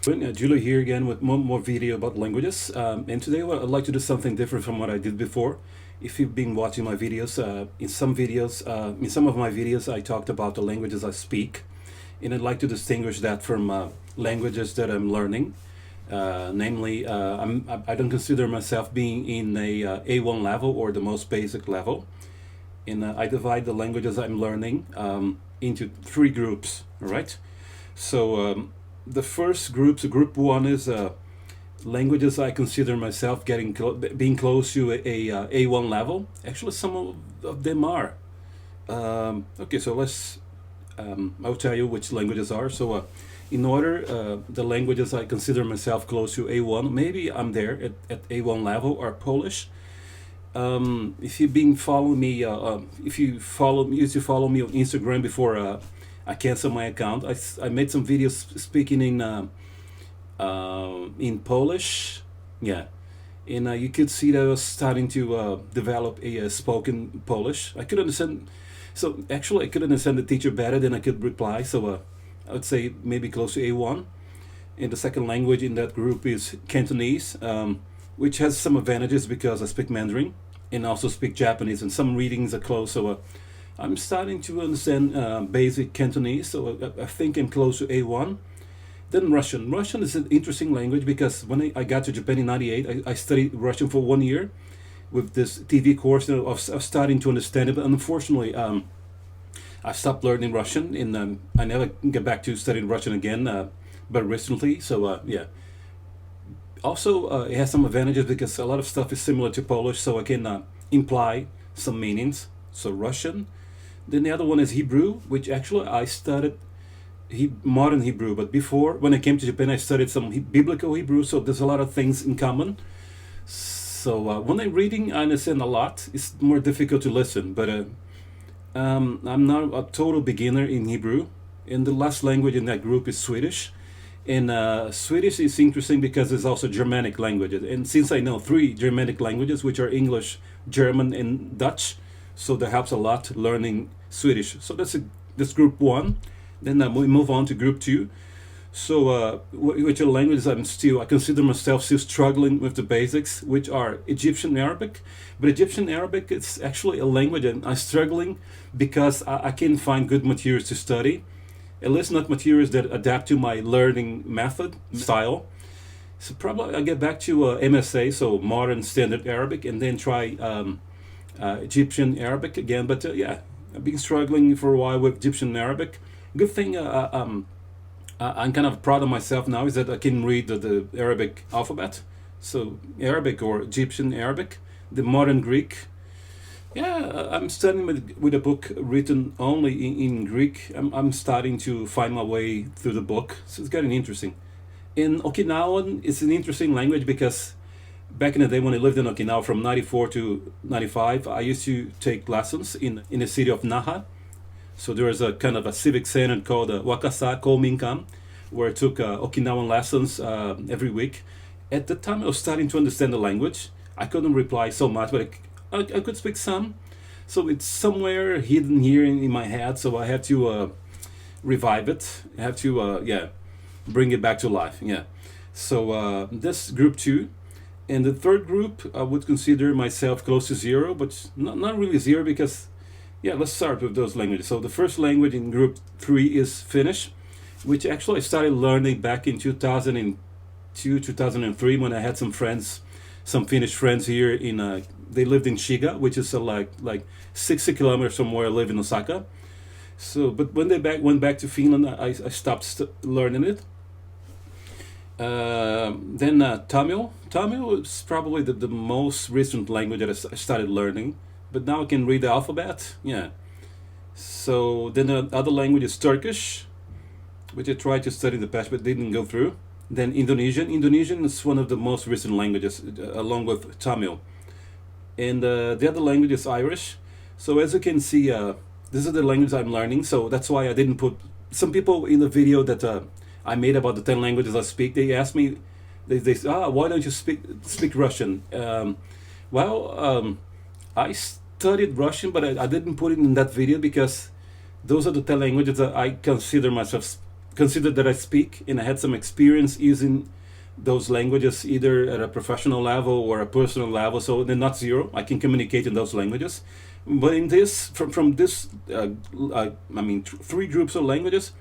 Julie here again with more video about languages. And today I'd like to do something different from what I did before. If you've been watching my videos, in some of my videos, I talked about the languages I speak, and I'd like to distinguish that from languages that I'm learning. Namely, I don't consider myself being in a A1 level or the most basic level. And I divide the languages I'm learning into three groups. All right. So the first group, so group one, is languages I consider myself being close to a A1 level. Actually, some of them are. Okay, so I'll tell you which languages are. So in order, the languages I consider myself close to A1, maybe I'm there at A1 level, are Polish. If you've been following me, if you used to follow me on Instagram before I canceled my account, I made some videos speaking in Polish, yeah, and you could see that I was starting to develop a spoken Polish. I could understand, so actually I could understand the teacher better than I could reply. So I would say maybe close to A1. And the second language in that group is Cantonese, which has some advantages because I speak Mandarin and also speak Japanese, and some readings are close. So I'm starting to understand basic Cantonese, so I think I'm close to A1. Then Russian. Russian is an interesting language because when I got to Japan in '98, I studied Russian for 1 year with this TV course of starting to understand it. But unfortunately, I stopped learning Russian, and I never get back to studying Russian again, but recently. So yeah. Also, it has some advantages because a lot of stuff is similar to Polish, so I can imply some meanings. So Russian. Then the other one is Hebrew, which actually I studied modern Hebrew, but before, when I came to Japan, I studied some biblical Hebrew, so there's a lot of things in common. So when I'm reading, I understand a lot. It's more difficult to listen, but I'm not a total beginner in Hebrew. And the last language in that group is Swedish. And Swedish is interesting because it's also Germanic languages. And since I know three Germanic languages, which are English, German, and Dutch, so that helps a lot learning Swedish. So that's group one. Then we move on to group two. So which are languages I consider myself still struggling with the basics, which are Egyptian Arabic. But Egyptian Arabic is actually a language and I'm struggling because I can't find good materials to study. At least not materials that adapt to my learning method, style. So probably I'll get back to MSA, so Modern Standard Arabic, and then try Egyptian Arabic again. But yeah, I've been struggling for a while with Egyptian Arabic. Good thing I'm kind of proud of myself now is that I can read the Arabic alphabet. So Arabic or Egyptian Arabic, the modern Greek. Yeah, I'm studying with a book written only in Greek. I'm starting to find my way through the book, so it's getting interesting. In Okinawan, it's an interesting language because back in the day when I lived in Okinawa from 94 to 95, I used to take lessons in the city of Naha. So there was a kind of a civic center called Wakasa Kominkan, where I took Okinawan lessons every week. At the time, I was starting to understand the language. I couldn't reply so much, but I could speak some. So it's somewhere hidden here in my head, so I had to revive it. I have to, bring it back to life, yeah. So this group two. And the third group, I would consider myself close to zero, but not really zero because, yeah, let's start with those languages. So the first language in group three is Finnish, which actually I started learning back in 2002, 2003 when I had some Finnish friends here they lived in Shiga, which is like 60 kilometers from where I live in Osaka. So, but when they went back to Finland, I stopped learning it. Then Tamil. Tamil is probably the most recent language that I started learning, but now I can read the alphabet. Yeah. So then the other language is Turkish, which I tried to study in the past but didn't go through. Then Indonesian. Indonesian is one of the most recent languages, along with Tamil. And the other language is Irish. So as you can see, this is the language I'm learning. So that's why I didn't put some people in the video that I made about the 10 languages I speak. They asked me, they say, why don't you speak Russian? I studied Russian, but I didn't put it in that video because those are the 10 languages that I consider myself consider that I speak, and I had some experience using those languages either at a professional level or a personal level. So they're not zero. I can communicate in those languages. But in this, from this, three groups of languages,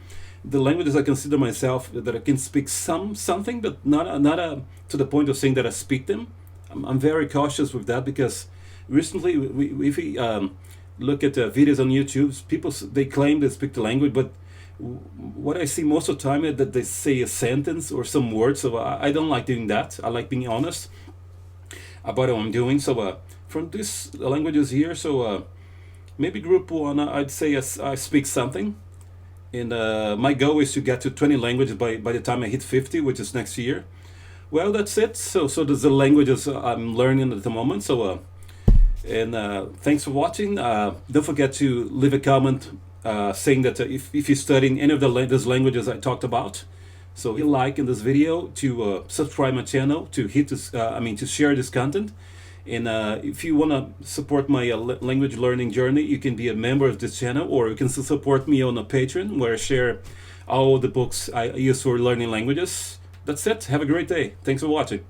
the languages I consider myself that I can speak something, but not to the point of saying that I speak them. I'm very cautious with that because recently, if we look at videos on YouTube, people they claim they speak the language, but what I see most of the time is that they say a sentence or some words. So I don't like doing that. I like being honest about what I'm doing. So from these languages here, so maybe group one, I'd say I speak something. And my goal is to get to 20 languages by the time I hit 50, which is next year. Well, that's it. So there's the languages I'm learning at the moment. So thanks for watching. Don't forget to leave a comment saying that if you're studying any of those languages I talked about. So hit like in this video, to subscribe my channel, to hit this, to share this content. And if you want to support my language learning journey, you can be a member of this channel, or you can support me on a Patreon where I share all the books I use for learning languages. That's it. Have a great day. Thanks for watching.